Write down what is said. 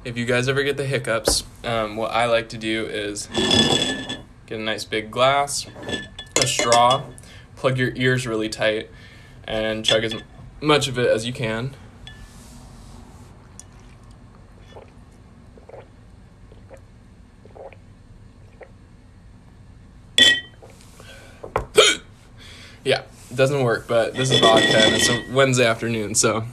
if you guys ever get the hiccups, what I like to do is get a nice big glass, a straw, plug your ears really tight, and chug as much of it as you can. Yeah, it doesn't work, but this is vodka and it's a Wednesday afternoon, so